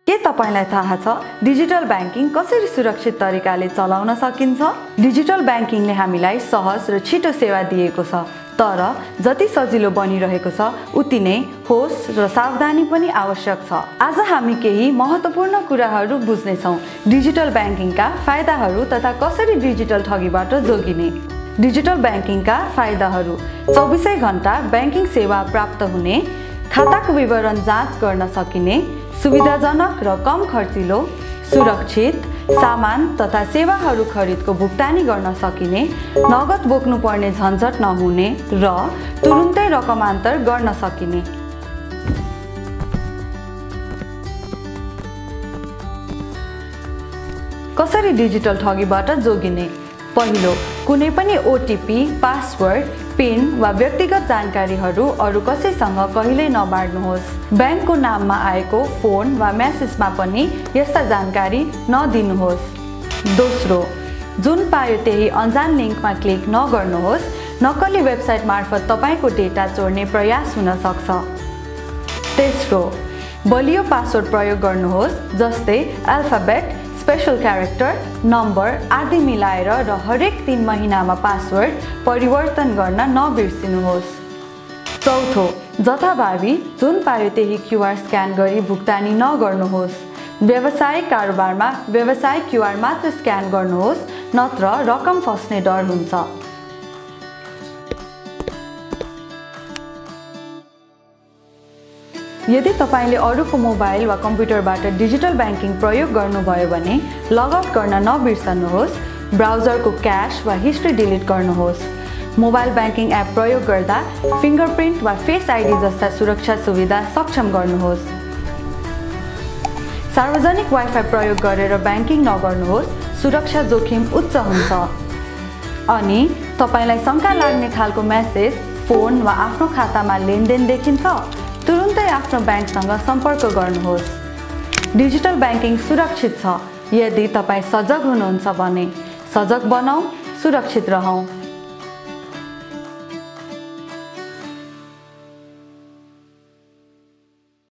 के तपाईलाई थाहा छ डिजिटल ब्याङ्किङ कसरी सुरक्षित तरिकाले चलाउन सकिन्छ? डिजिटल ब्याङ्किङले हामीलाई सहज र छिटो सेवा दिएको छ, तर जति सजिलो बनिरहेको छ उति नै होस र सावधानी पनि आवश्यक छ। आज हामी केही महत्त्वपूर्ण कुराहरू बुझ्ने छौं। डिजिटल ब्याङ्किङका फाइदाहरू तथा कसरी डिजिटल ठगीबाट जोगिने। डिजिटल ब्याङ्किङका फाइदाहरू: 24 घण्टा ब्याङ्किङ सेवा प्राप्त हुने, खाताको विवरण जाँच गर्न सकिने, सुविधाजनक र कम खर्चिलो, सुरक्षित, सामान तथा सेवाहरू खरिदको भुक्तानी गर्न सकिने, नगद बोक्नुपर्ने झन्झट नहुने र तुरुन्तै रकमान्तर गर्न सकिने। कसरी डिजिटल ठगीबाट जोगिने? पहिलो, कुनै पनि ओटिपी, पासवर्ड, पिन वा व्यक्तिगत जानकारीहरू अरू कसैसँग कहिल्यै नबाड्नुहोस्। ब्याङ्कको नाममा आएको फोन वा मेसेजमा पनि यस्ता जानकारी नदिनुहोस्। दोस्रो, जुन पायो त्यही अनजान लिङ्कमा क्लिक नगर्नुहोस्। नक्कली वेबसाइट मार्फत तपाईको डेटा चोर्ने प्रयास हुन सक्छ। तेस्रो, बलियो पासवर्ड प्रयोग गर्नुहोस्, जस्तै अल्फाबेट, स्पेशल क्यारेक्टर, नम्बर आदि मिलाएर र हरेक 3 महिनामा पासवर्ड परिवर्तन गर्न नबिर्सिनुहोस्। चौथो, जथाभावी जुन पायो त्यही क्युआर स्क्यान गरी भुक्तानी नगर्नुहोस्। व्यावसायिक कारोबारमा व्यावसायिक क्युआर मात्र स्क्यान गर्नुहोस्, नत्र रकम फस्ने डर हुन्छ। यदि तपाईले अरूको मोबाइल वा कम्प्युटरबाट डिजिटल ब्याङ्किङ प्रयोग गर्नुभयो भने लगआउट गर्न नबिर्सनुहोस्। ब्राउजरको क्याश वा हिस्ट्री डिलिट गर्नुहोस्। मोबाइल ब्याङ्किङ एप प्रयोग गर्दा फिङ्गरप्रिन्ट वा फेस आइडी जस्ता सुरक्षा सुविधा सक्षम गर्नुहोस्। सार्वजनिक वाइफाई प्रयोग गरेर ब्याङ्किङ नगर्नुहोस्, सुरक्षा जोखिम उच्च हुन्छ। अनि तपाईलाई शङ्का लाग्ने खालको मेसेज, फोन वा आफ्नो खातामा लेनदेन देखिन्छ, तुरुन्तै आफ्नो ब्याङ्कसँग सम्पर्क गर्नुहोस्। डिजिटल ब्याङ्किङ सुरक्षित छ यदि तपाईँ सजग हुनुहुन्छ भने। सजग बनाऊ, सुरक्षित रहौं।